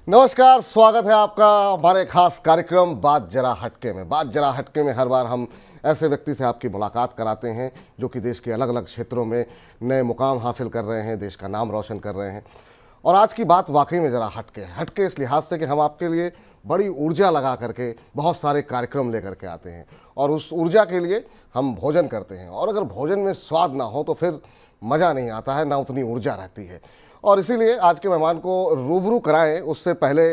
नमस्कार, स्वागत है आपका हमारे खास कार्यक्रम बात जरा हटके में। बात जरा हटके में हर बार हम ऐसे व्यक्ति से आपकी मुलाकात कराते हैं जो कि देश के अलग अलग क्षेत्रों में नए मुकाम हासिल कर रहे हैं, देश का नाम रोशन कर रहे हैं। और आज की बात वाकई में ज़रा हटके है। हटके इस लिहाज से कि हम आपके लिए बड़ी ऊर्जा लगा करके बहुत सारे कार्यक्रम लेकर के आते हैं और उस ऊर्जा के लिए हम भोजन करते हैं। और अगर भोजन में स्वाद ना हो तो फिर मज़ा नहीं आता है, ना उतनी ऊर्जा रहती है। और इसीलिए आज के मेहमान को रूबरू कराएं उससे पहले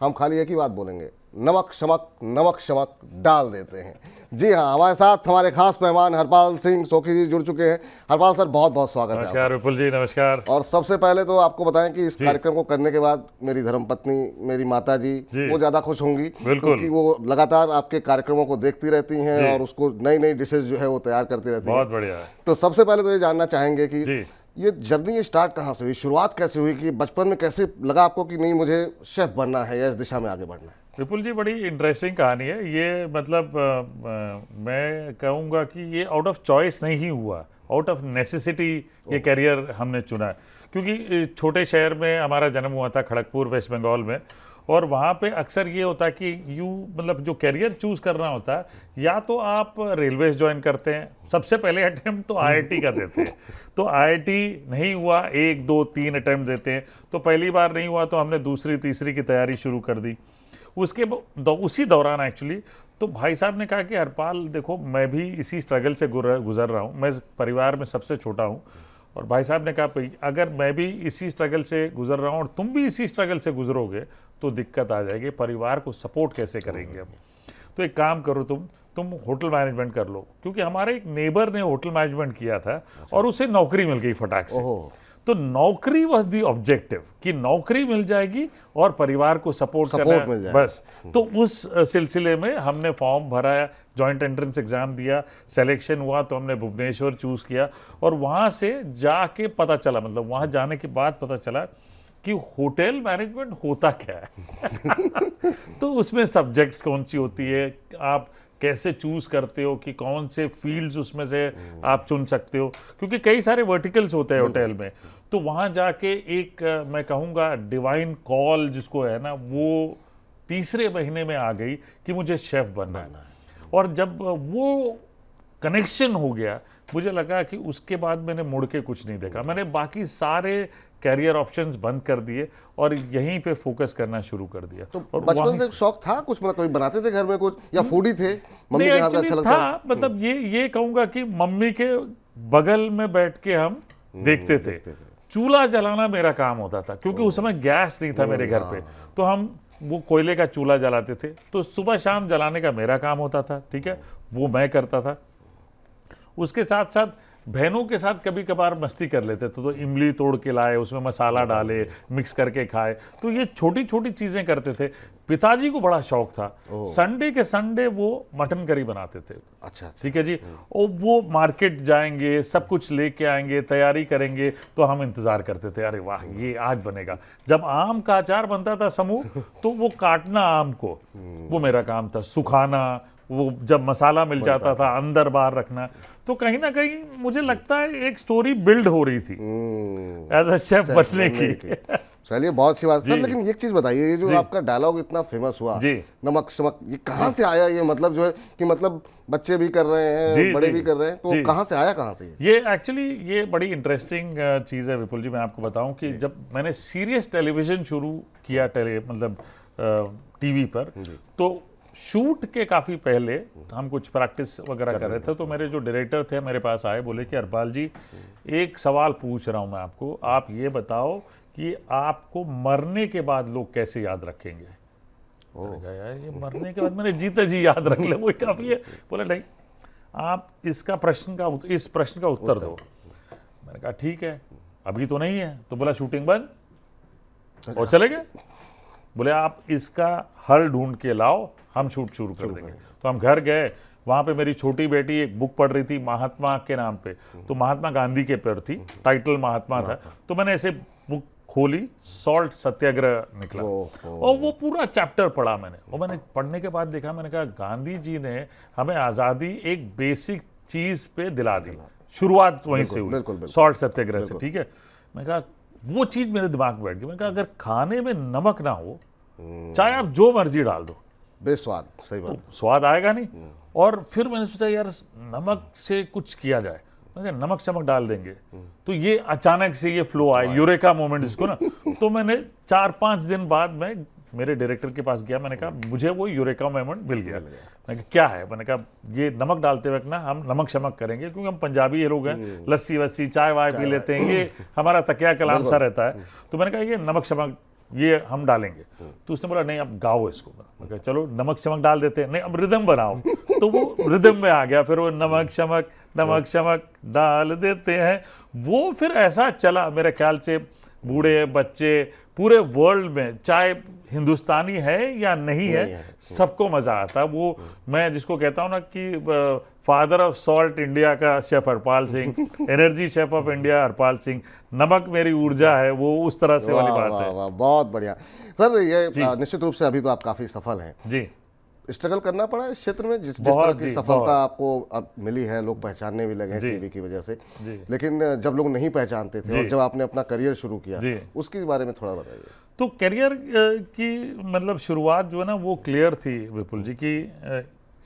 हम खाली एक ही बात बोलेंगे, नमक शमक डाल देते हैं। जी हाँ, हमारे साथ हमारे खास मेहमान हरपाल सिंह सोखी जी जुड़ चुके हैं। हरपाल सर, बहुत बहुत स्वागत है। नमस्कार विपुल जी, नमस्कार। और सबसे पहले तो आपको बताएं कि इस कार्यक्रम को करने के बाद मेरी धर्मपत्नी, मेरी माता जी वो ज़्यादा खुश होंगी, क्योंकि वो लगातार आपके कार्यक्रमों को देखती रहती हैं और उसको नई नई डिशेज जो है वो तैयार करती रहती हैं। बहुत बढ़िया है। तो सबसे पहले तो ये जानना चाहेंगे कि ये जर्नी स्टार्ट कहाँ से हुई, शुरुआत कैसे हुई, कि बचपन में कैसे लगा आपको कि नहीं मुझे शेफ बनना है या इस दिशा में आगे बढ़ना है? विपुल जी, बड़ी इंटरेस्टिंग कहानी है ये। मतलब मैं कहूँगा कि ये आउट ऑफ चॉइस नहीं हुआ, आउट ऑफ नेसेसिटी ये करियर हमने चुना है। क्योंकि छोटे शहर में हमारा जन्म हुआ था, खड़गपुर वेस्ट बंगाल में। और वहाँ पे अक्सर ये होता है कि मतलब जो करियर चूज़ करना होता है, या तो आप रेलवेज ज्वाइन करते हैं। सबसे पहले अटेम्प्ट तो आईआईटी का देते हैं। तो आईआईटी नहीं हुआ, 1 2 3 अटेम्प्ट देते हैं। तो पहली बार नहीं हुआ तो हमने दूसरी तीसरी की तैयारी शुरू कर दी। उसी दौरान एक्चुअली तो भाई साहब ने कहा कि हरपाल देखो, मैं भी इसी स्ट्रगल से गुजर रहा हूँ, मैं परिवार में सबसे छोटा हूँ। और भाई साहब ने कहा भाई, अगर मैं भी इसी स्ट्रगल से गुजर रहा हूँ और तुम भी इसी स्ट्रगल से गुजरोगे तो दिक्कत आ जाएगी, परिवार को सपोर्ट कैसे करेंगे हम। तो एक काम करो, तुम होटल मैनेजमेंट कर लो। क्योंकि हमारे एक नेबर ने होटल मैनेजमेंट किया था और उसे नौकरी मिल गई फटाक से। तो नौकरी वॉज दी ऑब्जेक्टिव, कि नौकरी मिल जाएगी और परिवार को सपोर्ट करना, बस। तो उस सिलसिले में हमने फॉर्म भरा, जॉइंट एंट्रेंस एग्जाम दिया, सिलेक्शन हुआ तो हमने भुवनेश्वर चूज किया। और वहाँ से जाके पता चला, मतलब वहाँ जाने के बाद पता चला कि होटल मैनेजमेंट होता क्या है। तो उसमें सब्जेक्ट्स कौन सी होती है, आप कैसे चूज करते हो कि कौन से फील्ड्स उसमें से आप चुन सकते हो, क्योंकि कई सारे वर्टिकल्स होते हैं होटल में। तो वहाँ जाके एक मैं कहूँगा डिवाइन कॉल जिसको है ना, वो तीसरे महीने में आ गई कि मुझे शेफ बनना है। और जब वो कनेक्शन हो गया, मुझे लगा कि उसके बाद मैंने मुड़ के कुछ नहीं देखा। मैंने बाकी सारे कैरियर ऑप्शंस बंद कर दिए और यहीं पे फोकस करना शुरू कर दिया। तो बचपन से शौक था कुछ, मतलब कभी बनाते थे घर में कुछ, या फूडी थे? मम्मी के हाथ का अच्छा लगता था। मतलब ये कहूँगा कि मम्मी के बगल में बैठ के हम देखते थे। चूल्हा जलाना मेरा काम होता था, क्योंकि उस समय गैस नहीं था मेरे घर पे। तो हम वो कोयले का चूल्हा जलाते थे। तो सुबह शाम जलाने का मेरा काम होता था, ठीक है, वो मैं करता था। उसके साथ साथ बहनों के साथ कभी कभार मस्ती कर लेते थे। तो इमली तोड़ के लाए, उसमें मसाला डाले, मिक्स करके खाए। तो ये छोटी छोटी चीज़ें करते थे। पिताजी को बड़ा शौक था, संडे के संडे वो मटन करी बनाते थे। अच्छा, ठीक है जी। और वो मार्केट जाएंगे, सब कुछ लेके आएंगे, तैयारी करेंगे, तो हम इंतज़ार करते थे, अरे वाह ये आज बनेगा। जब आम का अचार बनता था समूह, तो वो काटना आम को, वो मेरा काम था। सुखाना, वो जब मसाला मिल जाता था अंदर बाहर रखना। तो कहीं ना कहीं मुझे लगता है एक स्टोरी बिल्ड हो रही थी एज अ शेफ बनने की। चलिए, बहुत सी बात है। लेकिन एक चीज बताइए, ये जो आपका डायलॉग इतना फेमस हुआ, नमक शमक, ये कहाँ से आया? ये मतलब जो है कि मतलब बच्चे भी कर रहे हैं, बड़े भी कर रहे हैं, तो कहाँ से आया, कहाँ से? ये एक्चुअली ये बड़ी इंटरेस्टिंग चीज़ है विपुल जी। मैं आपको बताऊं कि जब मैंने सीरियस टेलीविजन शुरू किया, मतलब टीवी पर, तो शूट के काफ़ी पहले हम कुछ प्रैक्टिस वगैरह कर रहे थे। तो मेरे जो डायरेक्टर थे मेरे पास आए, बोले कि हरपाल जी, एक सवाल पूछ रहा हूँ मैं आपको, आप ये बताओ कि आपको मरने के बाद लोग कैसे याद रखेंगे? यार ये मरने के बाद मैंने जीते जी याद रख ले, वो काफ़ी है। बोले नहीं, आप इस प्रश्न का उत्तर दो। मैंने कहा ठीक है, अभी तो नहीं है। तो बोला शूटिंग बंद और चले गए। बोले आप इसका हल ढूंढ के लाओ, हम शूट शुरू कर देंगे। तो हम घर गए, वहाँ पे मेरी छोटी बेटी एक बुक पढ़ रही थी महात्मा के नाम पे। तो महात्मा गांधी के पर थी, टाइटल महात्मा था। तो मैंने ऐसे बुक खोली, सॉल्ट सत्याग्रह निकला और वो पूरा चैप्टर पढ़ा मैंने। और मैंने पढ़ने के बाद देखा, मैंने कहा गांधी जी ने हमें आज़ादी एक बेसिक चीज़ पे दिला दी। शुरुआत वहीं से हुई, सॉल्ट सत्याग्रह से, ठीक है। मैंने कहा वो चीज़ मेरे दिमाग में बैठ गई। मैंने कहा अगर खाने में नमक ना हो चाहे आप जो मर्जी डाल दो, बेस्वाद, सही बात। स्वाद आएगा नहीं। और फिर मैंने सोचा यार नमक से कुछ किया जाए, मैंने कहा नमक शमक डाल देंगे, तो ये अचानक से ये फ्लो आया, यूरेका मोमेंट इसको ना। तो मैंने 4-5 दिन बाद मैं मेरे डायरेक्टर के पास गया, मैंने कहा मुझे वो यूरेका मोमेंट मिल गया। मैंने कहा क्या है, मैंने कहा ये नमक डालते वक्त ना हम नमक शमक करेंगे, क्योंकि हम पंजाबी ये लोग हैं, लस्सी वस्सी चाय वाय पी लेते हैं, ये हमारा तकिया कलाम सा रहता है। तो मैंने कहा ये नमक शमक ये हम डालेंगे। तो उसने बोला नहीं अब गाओ इसको। मैं कहा चलो नमक शमक डाल देते हैं, नहीं अब रिदम बनाओ। तो वो रिदम में आ गया, फिर वो नमक शमक डाल देते हैं। वो फिर ऐसा चला, मेरे ख्याल से बूढ़े बच्चे पूरे वर्ल्ड में, चाहे हिंदुस्तानी है या नहीं है, सबको मजा आता। वो मैं जिसको कहता हूँ ना कि फादर ऑफ सॉल्ट इंडिया का chef Harpal Singh, energy chef of India Harpal Singh, नमक मेरी ऊर्जा है, वो उस तरह से वाली बात है। वाह, बहुत बढ़िया सर। ये निश्चित रूप से अभी तो आप काफी सफल हैं जी। स्ट्रगल करना पड़ा इस क्षेत्र में, जिस तरह की सफलता आपको अब मिली है, लोग पहचानने भी लगे हैं टीवी की वजह से, लेकिन जब लोग नहीं पहचानते थे और जब आपने अपना करियर शुरू किया, उसके बारे में थोड़ा बताइए। तो करियर की मतलब शुरुआत जो है ना वो क्लियर थी विपुल जी की,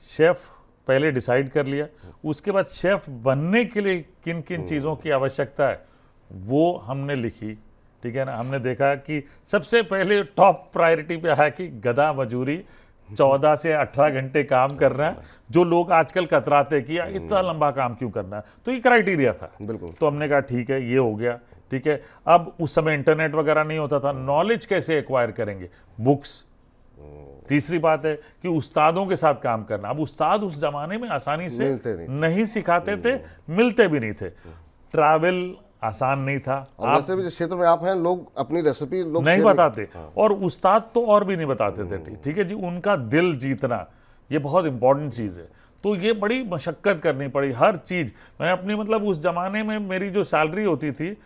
शेफ पहले डिसाइड कर लिया, उसके बाद शेफ बनने के लिए किन किन चीज़ों की आवश्यकता है वो हमने लिखी, ठीक है ना। हमने देखा कि सबसे पहले टॉप प्रायोरिटी पे है कि गधा मजूरी, 14 से 18 घंटे काम करना है, जो लोग आजकल कतराते कि इतना लंबा काम क्यों करना है, तो ये क्राइटेरिया था। बिल्कुल। तो हमने कहा ठीक है ये हो गया, ठीक है। अब उस समय इंटरनेट वगैरह नहीं होता था, नॉलेज कैसे एक्वायर करेंगे, बुक्स। तीसरी बात है कि उस्तादों के साथ काम करना। अब उस्ताद उस जमाने में आसानी से नहीं सिखाते थे, मिलते भी नहीं थे, ट्रैवल आसान नहीं था। और वैसे भी जिस क्षेत्र में आप हैं, लोग अपनी रेसिपी लोग नहीं बताते, और उस्ताद तो और भी नहीं बताते थे, ठीक है जी। उनका दिल जीतना ये बहुत इंपॉर्टेंट चीज़ है। तो ये बड़ी मशक्कत करनी पड़ी, हर चीज़। मैं अपनी मतलब उस जमाने में मेरी जो सैलरी होती थी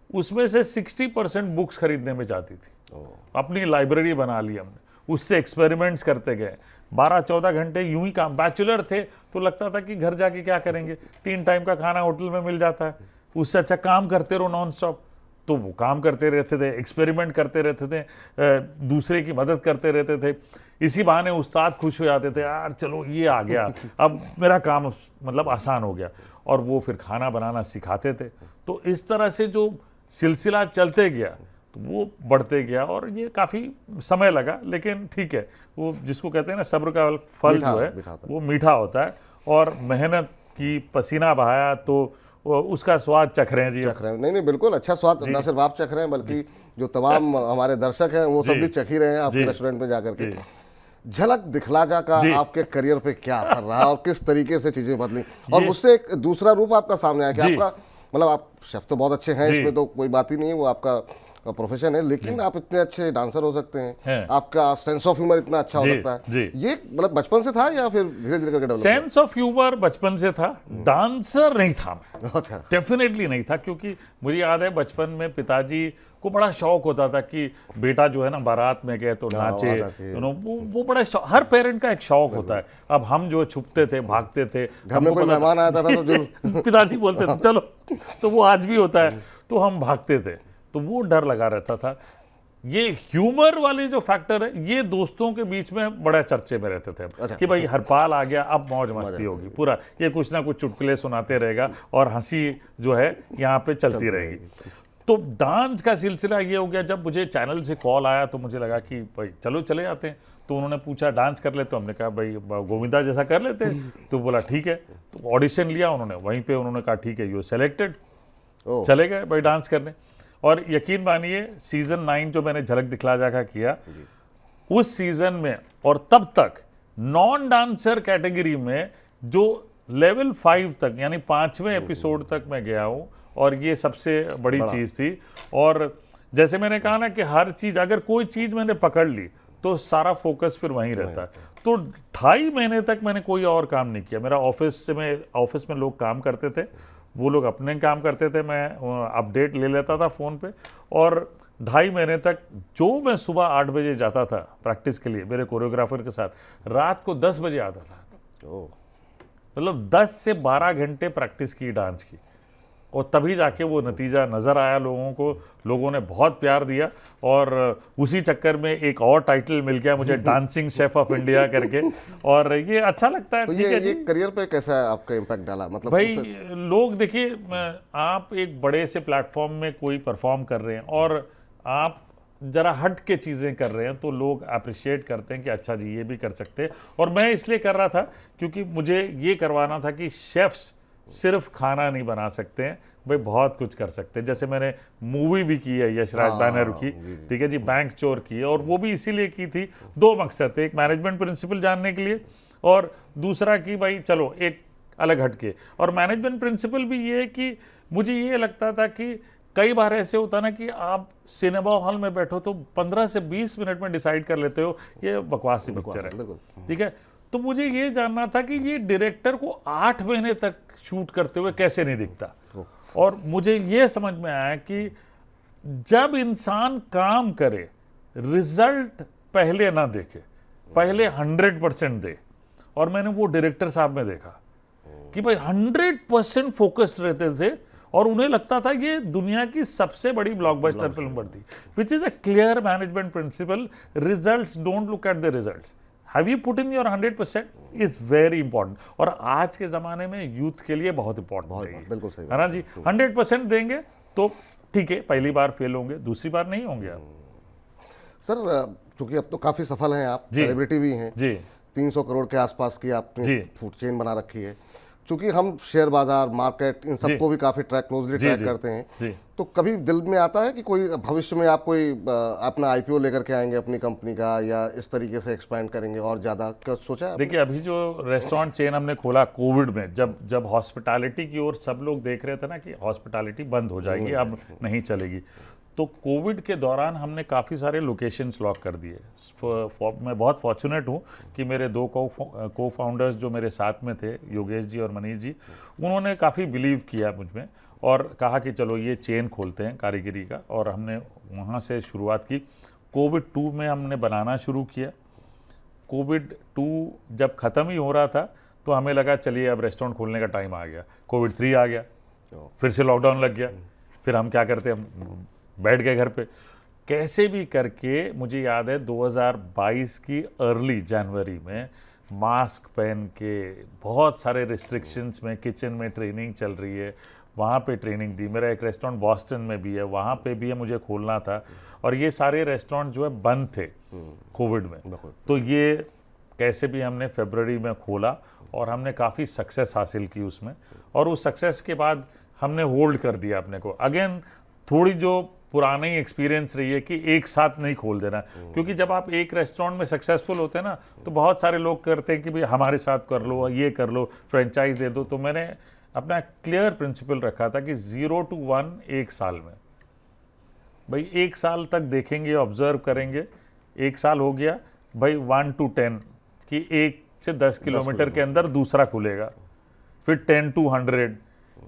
उसमें से 60% बुक्स खरीदने में जाती थी। अपनी लाइब्रेरी बना ली हमने, उससे एक्सपेरिमेंट्स करते गए। 12-14 घंटे यूं ही काम, बैचलर थे तो लगता था कि घर जाके क्या करेंगे, 3 टाइम का खाना होटल में मिल जाता है, उससे अच्छा काम करते रहो नॉन स्टॉप। तो वो काम करते रहते थे, एक्सपेरिमेंट करते रहते थे, दूसरे की मदद करते रहते थे। इसी बहाने उस्ताद खुश हो जाते थे, यार चलो ये आ गया, अब मेरा काम मतलब आसान हो गया। और वो फिर खाना बनाना सिखाते थे। तो इस तरह से जो सिलसिला चलते गया तो वो बढ़ते गया, और ये काफ़ी समय लगा, लेकिन ठीक है। वो जिसको कहते हैं ना सब्र का फल जो है वो मीठा होता है, और मेहनत की, पसीना बहाया तो उसका स्वाद चख रहे हैं जी। चख रहे हैं, नहीं बिल्कुल अच्छा स्वाद ना सिर्फ आप चख रहे हैं, बल्कि जो तमाम हमारे दर्शक हैं वो सब भी चख ही रहे हैं आपके रेस्टोरेंट में जाकर के। झलक दिखला जा का आपके करियर पे क्या असर रहा और किस तरीके से चीजें बदली, और उससे एक दूसरा रूप आपका सामने आया कि आपका मतलब आप शेफ तो बहुत अच्छे हैं, इसमें तो कोई बात ही नहीं है, वो आपका प्रोफेशन है, लेकिन आप इतने अच्छे डांसर हो सकते हैं, आपका सेंस ऑफ ह्यूमर इतना अच्छा हो सकता है। ये मतलब बचपन से था या फिर धीरे धीरे करके डेवलप? सेंस ऑफ ह्यूमर बचपन से था, डांसर नहीं था मैं। अच्छा। डेफिनेटली नहीं था, क्योंकि मुझे याद है बचपन में पिताजी को बड़ा शौक होता था कि बेटा जो है ना बारात में गए तो नाचे, वो बड़ा हर पेरेंट का एक शौक होता है। अब हम जो छुपते थे, भागते थे, घर में कोई मेहमान आता था तो पिताजी बोलते थे चलो, तो वो आज भी होता है, तो हम भागते थे। तो वो डर लगा रहता था। ये ह्यूमर वाले जो फैक्टर है, ये दोस्तों के बीच में बड़े चर्चे में रहते थे। अच्छा। कि भाई हरपाल आ गया, अब मौज मस्ती होगी पूरा, ये कुछ ना कुछ चुटकुले सुनाते रहेगा और हंसी जो है यहाँ पे चलती रहेगी। तो डांस का सिलसिला ये हो गया, जब मुझे चैनल से कॉल आया तो मुझे लगा कि भाई चलो चले जाते हैं। तो उन्होंने पूछा डांस कर ले, तो हमने कहा भाई गोविंदा जैसा कर लेते हैं। तो बोला ठीक है। तो ऑडिशन लिया उन्होंने, वहीं पे उन्होंने कहा ठीक है यू सेलेक्टेड। चले गए भाई डांस करने। और यकीन मानिए सीजन 9 जो मैंने झलक दिखला जा का किया, उस सीजन में और तब तक नॉन डांसर कैटेगरी में जो लेवल 5 तक यानी 5वें एपिसोड तक मैं गया हूं, और ये सबसे बड़ी चीज थी। और जैसे मैंने कहा ना कि हर चीज, अगर कोई चीज मैंने पकड़ ली तो सारा फोकस फिर वहीं रहता है। तो 2.5 महीने तक मैंने कोई और काम नहीं किया। मेरा ऑफिस में लोग काम करते थे, वो लोग अपने काम करते थे, मैं अपडेट ले लेता था फ़ोन पे। और 2.5 महीने तक जो मैं सुबह 8 बजे जाता था प्रैक्टिस के लिए मेरे कोरियोग्राफर के साथ, रात को 10 बजे आता था। मतलब 10 से 12 घंटे प्रैक्टिस की डांस की। और तभी जाके वो नतीजा नज़र आया लोगों को, लोगों ने बहुत प्यार दिया और उसी चक्कर में एक और टाइटल मिल गया मुझे डांसिंग शेफ ऑफ इंडिया करके, और ये अच्छा लगता है। तो ठीक है जी। ये करियर पे कैसा आपका इम्पैक्ट डाला, मतलब भाई लोग देखिए, आप एक बड़े से प्लेटफॉर्म में कोई परफॉर्म कर रहे हैं और आप जरा हट के चीज़ें कर रहे हैं तो लोग अप्रिशिएट करते हैं कि अच्छा जी ये भी कर सकते हैं। और मैं इसलिए कर रहा था क्योंकि मुझे ये करवाना था कि शेफ्स सिर्फ खाना नहीं बना सकते हैं भाई, बहुत कुछ कर सकते हैं। जैसे मैंने मूवी भी की है यशराज बैनर की, ठीक है जी, बैंक चोर की है, और वो भी इसीलिए की थी, दो मकसद थे, एक मैनेजमेंट प्रिंसिपल जानने के लिए और दूसरा कि भाई चलो एक अलग हटके। और मैनेजमेंट प्रिंसिपल भी ये कि मुझे ये लगता था कि कई बार ऐसे होता ना कि आप सिनेमा हॉल में बैठो तो 15 से 20 मिनट में डिसाइड कर लेते हो ये बकवासी पिक्चर है, ठीक है। तो मुझे ये जानना था कि ये डायरेक्टर को 8 महीने तक शूट करते हुए कैसे नहीं दिखता। और मुझे ये समझ में आया कि जब इंसान काम करे, रिजल्ट पहले ना देखे, पहले 100% दे। और मैंने वो डायरेक्टर साहब में देखा कि भाई 100% फोकस रहते थे और उन्हें लगता था ये दुनिया की सबसे बड़ी ब्लॉकबस्टर फिल्म बनती, which is a clear management principle, results, don't look at the results, have you put in your 100% is very important. और आज के जमाने में यूथ के लिए बहुत इंपॉर्टेंट है, बिल्कुल सही है ना जी। 100% देंगे तो ठीक है, पहली बार फेल होंगे, दूसरी बार नहीं होंगे आप। सर चूंकि अब तो काफी सफल हैं आप, सेलिब्रिटी भी हैं जी, 300 करोड़ के आसपास की आपने फूड चेन बना रखी है। चूंकि हम शेयर बाजार, मार्केट, इन सबको भी काफी क्लोजली ट्रैक करते हैं, तो कभी दिल में आता है कि कोई भविष्य में आप कोई अपना आईपीओ लेकर के आएंगे अपनी कंपनी का, या इस तरीके से एक्सपैंड करेंगे और ज्यादा, क्या सोचा है? देखिए अभी जो रेस्टोरेंट चेन हमने खोला कोविड में, जब हॉस्पिटैलिटी की ओर सब लोग देख रहे थे ना कि हॉस्पिटैलिटी बंद हो जाएगी, अब नहीं चलेगी, तो कोविड के दौरान हमने काफ़ी सारे लोकेशंस लॉक कर दिए। मैं बहुत फॉर्चुनेट हूँ कि मेरे दो को फाउंडर्स जो मेरे साथ में थे, योगेश जी और मनीष जी, उन्होंने काफ़ी बिलीव किया मुझ में और कहा कि चलो ये चेन खोलते हैं कारीगरी का, और हमने वहाँ से शुरुआत की। कोविड 2 में हमने बनाना शुरू किया। कोविड 2 जब ख़त्म ही हो रहा था तो हमें लगा चलिए अब रेस्टोरेंट खोलने का टाइम आ गया। कोविड 3 आ गया, फिर से लॉकडाउन लग गया, फिर हम क्या करते, हम बैठ गए घर पे। कैसे भी करके मुझे याद है 2022 की अर्ली जनवरी में मास्क पहन के बहुत सारे रिस्ट्रिक्शंस में किचन में ट्रेनिंग चल रही है, वहाँ पे ट्रेनिंग दी। मेरा एक रेस्टोरेंट बॉस्टन में भी है, वहाँ पे भी है, मुझे खोलना था, और ये सारे रेस्टोरेंट जो है बंद थे कोविड में। तो ये कैसे भी हमने फरवरी में खोला और हमने काफ़ी सक्सेस हासिल की उसमें, और उस सक्सेस के बाद हमने होल्ड कर दिया अपने को। अगेन थोड़ी जो पुरानी एक्सपीरियंस रही है कि एक साथ नहीं खोल देना, क्योंकि जब आप एक रेस्टोरेंट में सक्सेसफुल होते हैं ना तो बहुत सारे लोग करते हैं कि भाई हमारे साथ कर लो, ये कर लो, फ्रेंचाइज दे दो। तो मैंने अपना क्लियर प्रिंसिपल रखा था कि 0 to 1 एक साल में, भाई 1 साल तक देखेंगे, ऑब्जर्व करेंगे। 1 साल हो गया भाई 1 to 10 कि 1 से 10 किलोमीटर के अंदर दूसरा खुलेगा, फिर 10 to 100।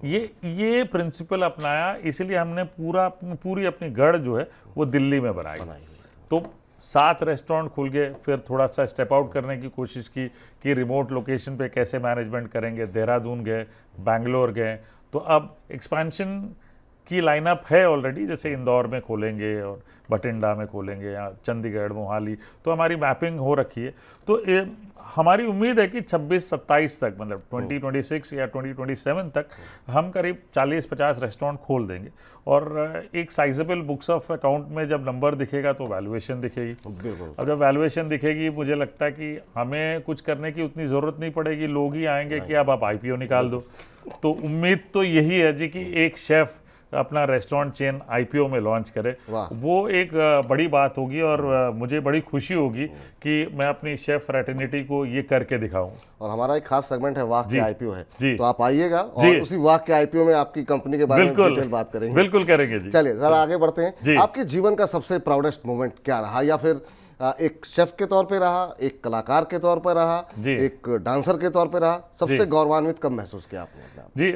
ये प्रिंसिपल अपनाया, इसलिए हमने पूरी अपनी गढ़ जो है वो दिल्ली में बनाई। तो 7 रेस्टोरेंट खुल गए, फिर थोड़ा सा स्टेप आउट करने की कोशिश की कि रिमोट लोकेशन पे कैसे मैनेजमेंट करेंगे। देहरादून गए, बैंगलोर गए, तो अब एक्सपेंशन की लाइनअप है ऑलरेडी, जैसे इंदौर में खोलेंगे और बठिंडा में खोलेंगे या चंडीगढ़, मोहाली, तो हमारी मैपिंग हो रखी है। तो हमारी उम्मीद है कि 26-27 तक, मतलब 2026 या 2027 तक हम करीब 40-50 रेस्टोरेंट खोल देंगे। और एक साइजेबल बुक्स ऑफ अकाउंट में जब नंबर दिखेगा तो वैल्यूएशन दिखेगी। अब जब वैल्यूएशन दिखेगी, मुझे लगता है कि हमें कुछ करने की उतनी ज़रूरत नहीं पड़ेगी, लोग ही आएंगे कि अब आप IPO निकाल दो। तो उम्मीद तो यही है जी कि एक शेफ़ अपना रेस्टोरेंट चेन IPO में लॉन्च करे, वो एक बड़ी बात होगी और मुझे बड़ी खुशी होगी कि मैं अपनी शेफ फ्रेटर्निटी को ये करके दिखाऊं। और हमारा एक खास सेगमेंट है वाह के IPO है जी, तो आप आइएगा और उसी वाह के IPO में आपकी कंपनी के बारे में डिटेल बात करेंगे। बिल्कुल करेंगे जी। चलिए जरा आगे बढ़ते हैं। आपके जीवन का सबसे प्राउडेस्ट मोमेंट क्या रहा, या फिर एक शेफ के तौर पे रहा, एक कलाकार के तौर पर रहा, एक डांसर के तौर पे रहा, सबसे गौरवान्वित कब महसूस किया आपने? जी,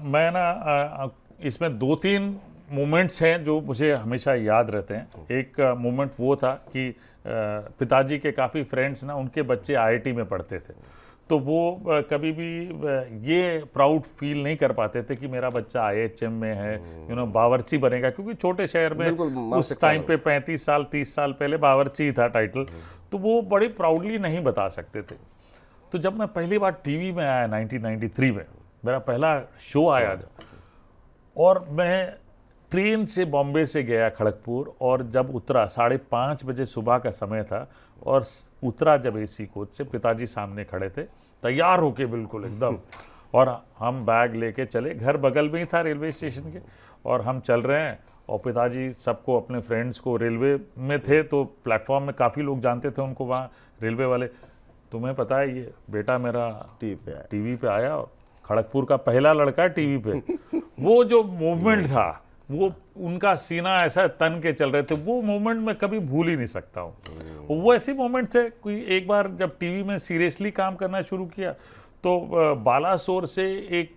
मैं ना इसमें 2-3 मोमेंट्स हैं जो मुझे हमेशा याद रहते हैं। एक मोमेंट वो था कि पिताजी के काफ़ी फ्रेंड्स ना, उनके बच्चे IIT में पढ़ते थे, तो वो कभी भी ये प्राउड फील नहीं कर पाते थे कि मेरा बच्चा IHM में है, बावर्ची बनेगा, क्योंकि छोटे शहर में बिल्कुल, उस मानसिकता टाइम पे 35 साल 30 साल पहले बावर्ची था टाइटल, तो वो बड़े प्राउडली नहीं बता सकते थे। तो जब मैं पहली बार टीवी में आया 1993 में, मेरा पहला शो आया और मैं ट्रेन से बॉम्बे से गया खड़गपुर, और जब उतरा 5:30 बजे सुबह का समय था, और उतरा जब AC कोच से, पिताजी सामने खड़े थे तैयार होके बिल्कुल एकदम, और हम बैग लेके चले, घर बगल में ही था रेलवे स्टेशन के, और हम चल रहे हैं, और पिताजी सबको, अपने फ्रेंड्स को, रेलवे में थे तो प्लेटफॉर्म में काफ़ी लोग जानते थे उनको, वहाँ रेलवे वाले, तुम्हें पता है ये बेटा मेरा टीवी पे आया, खड़गपुर का पहला लड़का टीवी पे। वो जो मोमेंट था, वो उनका सीना ऐसा तन के चल रहे थे, वो मोमेंट मैं कभी भूल ही नहीं सकता हूँ। वो ऐसे मोमेंट थे, कोई एक बार जब टीवी में सीरियसली काम करना शुरू किया तो बालासोर से एक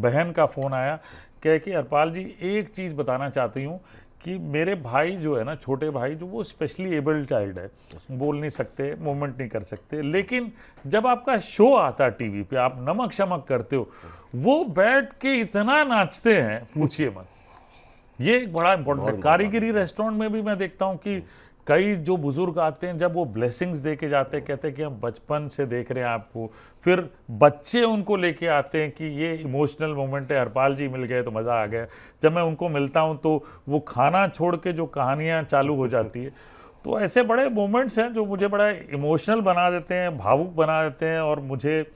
बहन का फ़ोन आया, कह कि हरपाल जी एक चीज़ बताना चाहती हूँ कि मेरे भाई जो है ना, छोटे भाई, जो वो स्पेशली एबल्ड चाइल्ड है, बोल नहीं सकते, मूवमेंट नहीं कर सकते, लेकिन जब आपका शो आता है टीवी पे, आप नमक शमक करते हो, वो बैठ के इतना नाचते हैं, पूछिए मत। ये एक बड़ा इंपॉर्टेंट है। कारीगरी रेस्टोरेंट में भी मैं देखता हूँ कि कई जो बुजुर्ग आते हैं, जब वो ब्लेसिंग्स दे के जाते हैं, कहते हैं कि हम बचपन से देख रहे हैं आपको, फिर बच्चे उनको लेके आते हैं कि ये इमोशनल मोमेंट है, हरपाल जी मिल गए तो मज़ा आ गया। जब मैं उनको मिलता हूँ तो वो खाना छोड़ के जो कहानियाँ चालू हो जाती है, तो ऐसे बड़े मोमेंट्स हैं जो मुझे बड़ा इमोशनल बना देते हैं, भावुक बना देते हैं, और मुझे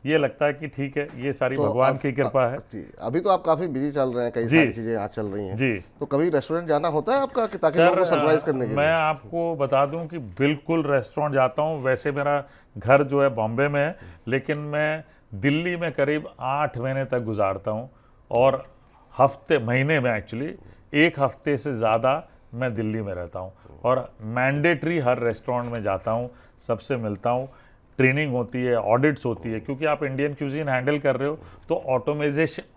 ये लगता है कि ठीक है, ये सारी तो भगवान की कृपा है। जी, अभी तो आप काफी बिजी चल रहे हैं, कई सारी चीजें यहाँ चल रही हैं जी, तो कभी रेस्टोरेंट जाना होता है आपका, कि ताकि लोगों को सरप्राइज करने के लिए? मैं आपको बता दूं कि बिल्कुल रेस्टोरेंट जाता हूं। वैसे मेरा घर जो है बॉम्बे में है, लेकिन मैं दिल्ली में करीब 8 महीने तक गुजारता हूं, और महीने में एक्चुअली 1 हफ्ते से ज़्यादा मैं दिल्ली में रहता हूं, और मैंडेटरी हर रेस्टोरेंट में जाता हूं, सबसे मिलता हूं, ट्रेनिंग होती है, ऑडिट्स होती है, क्योंकि आप इंडियन क्यूजीन हैंडल कर रहे हो तो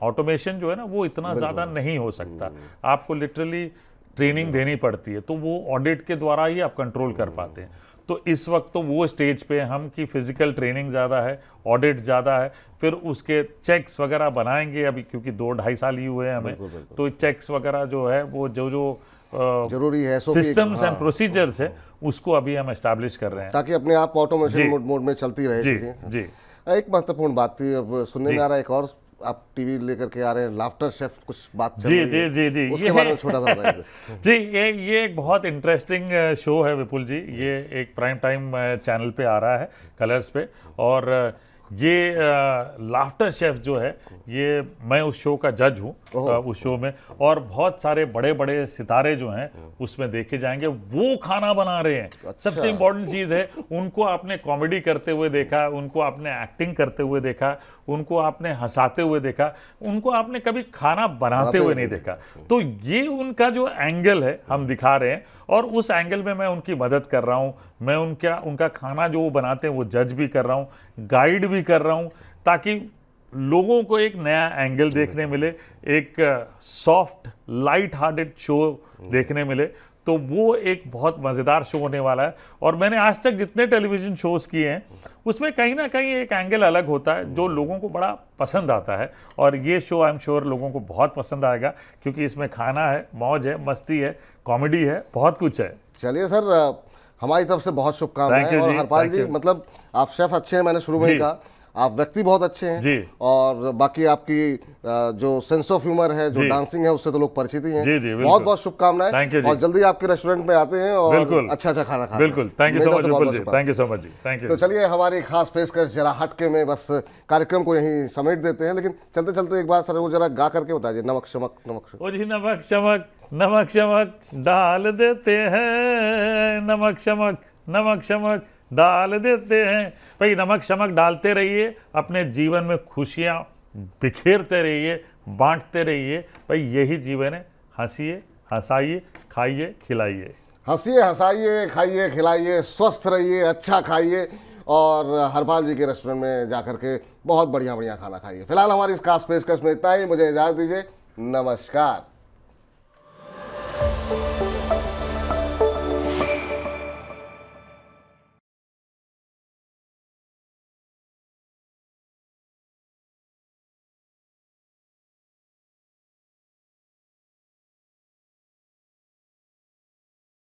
ऑटोमेशन जो है ना, वो इतना ज़्यादा नहीं हो सकता, आपको लिटरली ट्रेनिंग देनी पड़ती है, तो वो ऑडिट के द्वारा ही आप कंट्रोल कर पाते हैं। तो इस वक्त तो वो स्टेज पे हम कि फिजिकल ट्रेनिंग ज़्यादा है, ऑडिट ज़्यादा है, फिर उसके चेक्स वगैरह बनाएंगे अभी, क्योंकि 2-2.5 साल ही हुए हैं हमें, तो चेक्स वगैरह जो है वो जो जरूरी है, सिस्टम्स एंड प्रोसीजर्स है, उसको अभी हम एस्टैब्लिश कर रहे हैं, ताकि अपने आप ऑटोमेशन मोड में चलती रहे चीजें। जी। एक महत्वपूर्ण बात थी, अब सुनने में आ रहा है एक और आप टीवी लेकर के आ रहे हैं, लाफ्टर शेफ, कुछ बात चल रही है, जी, उसके बारे में छोटा सा बताइए। जी, ये एक बहुत इंटरेस्टिंग शो है विपुल जी, ये एक प्राइम टाइम चैनल पे आ रहा है, कलर्स पे, और ये लाफ्टर शेफ जो है, ये मैं उस शो का जज हूँ, उस शो में, और बहुत सारे बड़े बड़े सितारे जो हैं उसमें देखे जाएंगे, वो खाना बना रहे हैं। अच्छा। सबसे इम्पोर्टेंट चीज़ है, उनको आपने कॉमेडी करते हुए देखा, उनको आपने एक्टिंग करते हुए देखा, उनको आपने हंसाते हुए देखा, उनको आपने कभी खाना बनाते हुए नहीं देखा। तो ये उनका जो एंगल है हम दिखा रहे हैं, और उस एंगल में मैं उनकी मदद कर रहा हूँ, मैं उनका खाना जो वो बनाते हैं वो जज भी कर रहा हूँ, गाइड भी कर रहा हूँ, ताकि लोगों को एक नया एंगल देखने मिले, एक सॉफ्ट लाइट हार्टेड शो देखने मिले। तो वो एक बहुत मज़ेदार शो होने वाला है, और मैंने आज तक जितने टेलीविज़न शोज़ किए हैं उसमें कहीं ना कहीं एक एंगल अलग होता है जो लोगों को बड़ा पसंद आता है, और ये शो आई एम श्योर लोगों को बहुत पसंद आएगा, क्योंकि इसमें खाना है, मौज है, मस्ती है, कॉमेडी है, बहुत कुछ है। चलिए सर, हमारी तरफ से बहुत शुभकामनाएं। और हरपाल जी, मतलब आप शेफ अच्छे हैं, मैंने शुरू में ही कहा, आप व्यक्ति बहुत अच्छे हैं जी, और बाकी आपकी जो सेंस ऑफ ह्यूमर है, जो डांसिंग है, उससे तो लोग परिचित ही हैं। जी, बहुत बहुत शुभकामनाएं, और जल्दी आपके रेस्टोरेंट में आते हैं और अच्छा खाना खाते हैं। बिल्कुल, thank you so much Vipul ji, thank you so much जी, थैंक यू। तो चलिए, हमारी खास पेशकश जरा हटके में बस कार्यक्रम को यहीं समेट देते हैं, लेकिन चलते चलते एक बार सर वो जरा गा करके बताइए, नमक शमक नमक शमक। ओ जी, नमक शमक नमक शमक डाल देते हैं, नमक शमक नमक शमक डाल देते हैं। भाई नमक शमक डालते रहिए, अपने जीवन में खुशियाँ बिखेरते रहिए, बांटते रहिए, भाई यही जीवन है। हंसिए, हंसाइए, खाइए, खिलाइए। हंसिए, हंसाइए, खाइए, खिलाइए, स्वस्थ रहिए, अच्छा खाइए, और हरपाल जी के रेस्टोरेंट में जाकर के बहुत बढ़िया बढ़िया खाना खाइए। फिलहाल हमारी इस खास पेशकश में इतना ही, मुझे इजाज़त दीजिए, नमस्कार।